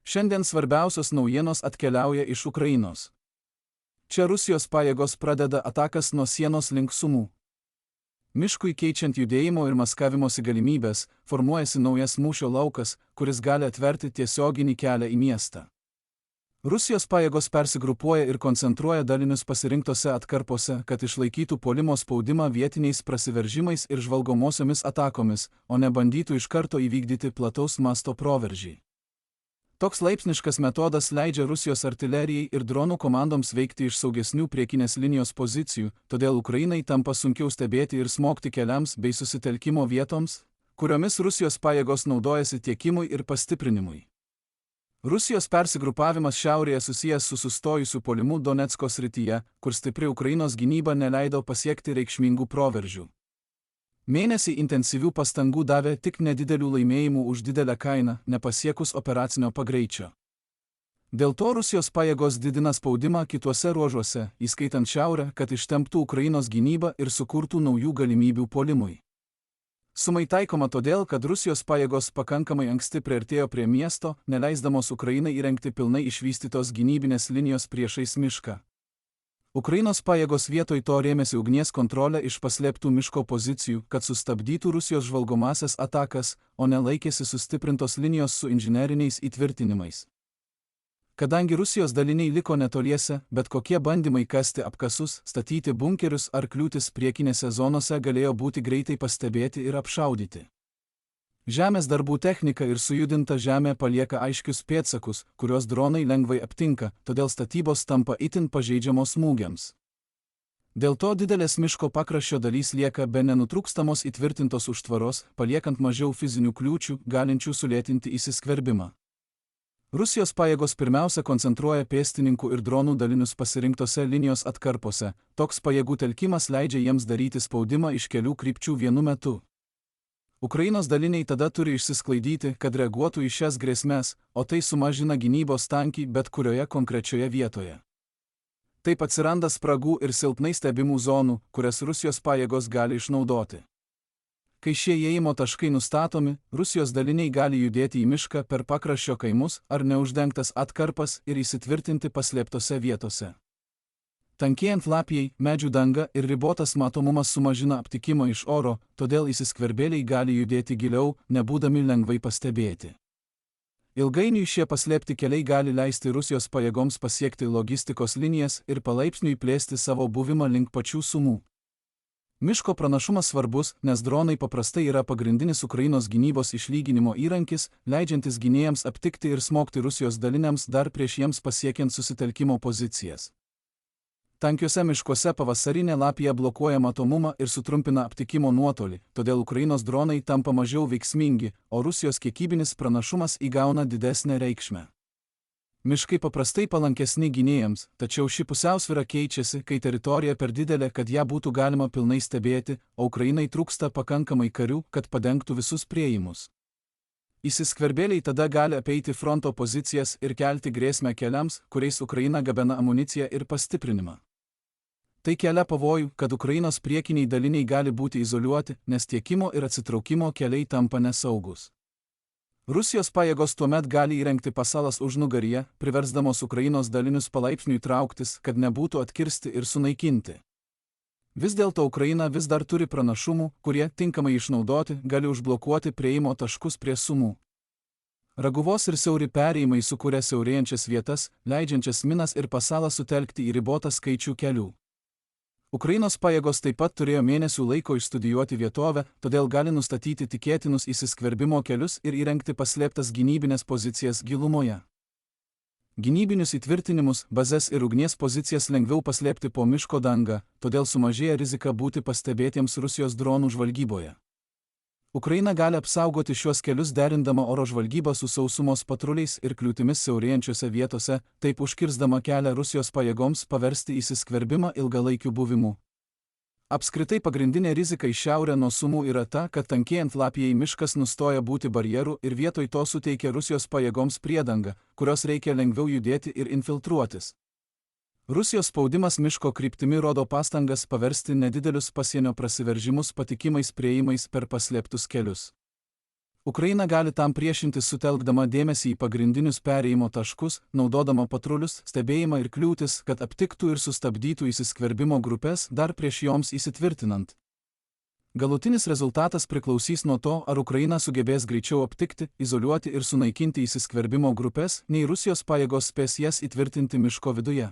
Šiandien svarbiausios naujienos atkeliauja iš Ukrainos. Čia Rusijos pajėgos pradeda atakas nuo sienos link Sumų. Miškui keičiant judėjimo ir maskavimosi galimybės, formuojasi naujas mūšio laukas, kuris gali atverti tiesioginį kelią į miestą. Rusijos pajėgos persigrupuoja ir koncentruoja dalinius pasirinktose atkarpose, kad išlaikytų puolimo spaudimą vietiniais prasiveržimais ir žvalgomosiomis atakomis, o ne bandytų iš karto įvykdyti plataus masto proveržį. Toks laipsniškas metodas leidžia Rusijos artilerijai ir dronų komandoms veikti iš saugesnių priekinės linijos pozicijų, todėl Ukrainai tampa sunkiau stebėti ir smogti keliams bei susitelkimo vietoms, kuriomis Rusijos pajėgos naudojasi tiekimui ir pastiprinimui. Rusijos persigrupavimas šiaurėje susijęs su sustojusiu puolimu Donecko srityje, kur stipri Ukrainos gynyba neleido pasiekti reikšmingų proveržių. Mėnesį intensyvių pastangų davė tik nedidelių laimėjimų už didelę kainą, nepasiekus operacinio pagreičio. Dėl to Rusijos pajėgos didina spaudimą kituose ruožuose, įskaitant šiaurę, kad ištemptų Ukrainos gynybą ir sukurtų naujų galimybių puolimui. Sumai taikoma todėl, kad Rusijos pajėgos pakankamai anksti priartėjo prie miesto, neleisdamos Ukrainai įrengti pilnai išvystytos gynybinės linijos priešais mišką. Ukrainos pajėgos vietoj to rėmėsi ugnies kontrolę iš paslėptų miško pozicijų, kad sustabdytų Rusijos žvalgomasias atakas, o ne laikėsi sustiprintos linijos su inžineriniais įtvirtinimais. Kadangi Rusijos daliniai liko netoliese, bet kokie bandymai kasti apkasus, statyti bunkerius ar kliūtis priekinėse zonose galėjo būti greitai pastebėti ir apšaudyti. Žemės darbų technika ir sujudinta žemė palieka aiškius pėdsakus, kuriuos dronai lengvai aptinka, todėl statybos tampa itin pažeidžiamos smūgiams. Dėl to didelės miško pakraščio dalys lieka be nenutrūkstamos įtvirtintos užtvaros, paliekant mažiau fizinių kliūčių, galinčių sulėtinti įsiskverbimą. Rusijos pajėgos pirmiausia koncentruoja pėstininkų ir dronų dalinius pasirinktose linijos atkarpose, toks pajėgų telkimas leidžia jiems daryti spaudimą iš kelių krypčių vienu metu. Ukrainos daliniai tada turi išsisklaidyti, kad reaguotų į šias grėsmes, o tai sumažina gynybos tankį bet kurioje konkrečioje vietoje. Taip atsiranda spragų ir silpnai stebimų zonų, kurias Rusijos pajėgos gali išnaudoti. Kai šie įėjimo taškai nustatomi, Rusijos daliniai gali judėti į mišką per pakraščio kaimus ar neuždengtas atkarpas ir įsitvirtinti paslėptose vietose. Tankėjant lapijai, medžių danga ir ribotas matomumas sumažina aptikimą iš oro, todėl įsiskverbėliai gali judėti giliau, nebūdami lengvai pastebėti. Ilgainiui šie paslėpti keliai gali leisti Rusijos pajėgoms pasiekti logistikos linijas ir palaipsniui plėsti savo buvimą link pačių Sumų. Miško pranašumas svarbus, nes dronai paprastai yra pagrindinis Ukrainos gynybos išlyginimo įrankis, leidžiantis gynėjams aptikti ir smogti Rusijos daliniams dar prieš jiems pasiekiant susitelkimo pozicijas. Tankiuose miškuose pavasarinė lapija blokuoja matomumą ir sutrumpina aptikimo nuotolį, todėl Ukrainos dronai tampa mažiau veiksmingi, o Rusijos kiekybinis pranašumas įgauna didesnę reikšmę. Miškai paprastai palankesni gynėjams, tačiau ši pusiausvyra keičiasi, kai teritorija per didelė, kad ją būtų galima pilnai stebėti, o Ukrainai trūksta pakankamai karių, kad padengtų visus priėjimus. Įsiskverbėliai tada gali apeiti fronto pozicijas ir kelti grėsmę keliams, kuriais Ukraina gabena amuniciją ir pastiprinimą. Tai kelia pavojų, kad Ukrainos priekiniai daliniai gali būti izoliuoti, nes tiekimo ir atsitraukimo keliai tampa nesaugus. Rusijos pajėgos tuomet gali įrengti pasalas užnugaryje, priversdamos Ukrainos dalinius palaipsniui trauktis, kad nebūtų atkirsti ir sunaikinti. Vis dėlto Ukraina vis dar turi pranašumų, kurie, tinkamai išnaudoti, gali užblokuoti prieimo taškus prie Sumų. Raguvos ir siauri perėjimai sukuria siaurėjančias vietas, leidžiančias minas ir pasalą sutelkti į ribotą skaičių kelių. Ukrainos pajėgos taip pat turėjo mėnesių laiko išstudijuoti vietovę, todėl gali nustatyti tikėtinus įsiskverbimo kelius ir įrengti paslėptas gynybinės pozicijas gilumoje. Gynybinius įtvirtinimus, bazes ir ugnies pozicijas lengviau paslėpti po miško dangą, todėl sumažėja rizika būti pastebėtiems Rusijos dronų žvalgyboje. Ukraina gali apsaugoti šiuos kelius derindama oro žvalgybą su sausumos patruliais ir kliūtimis siaurėjančiose vietose, taip užkirsdama kelią Rusijos pajėgoms paversti įsiskverbimą ilgalaikiu buvimu. Apskritai pagrindinė rizika į šiaurę nuo Sumų yra ta, kad tankėjant lapijai miškas nustoja būti barjeru ir vietoj to suteikia Rusijos pajėgoms priedangą, kurios reikia lengviau judėti ir infiltruotis. Rusijos spaudimas miško kryptimi rodo pastangas paversti nedidelius pasienio prasiveržimus patikimais priėjimais per paslėptus kelius. Ukraina gali tam priešintis sutelkdama dėmesį į pagrindinius perėjimo taškus, naudodama patrulius, stebėjimą ir kliūtis, kad aptiktų ir sustabdytų įsiskverbimo grupės dar prieš joms įsitvirtinant. Galutinis rezultatas priklausys nuo to, ar Ukraina sugebės greičiau aptikti, izoliuoti ir sunaikinti įsiskverbimo grupės, nei Rusijos pajėgos spės jas įtvirtinti miško viduje.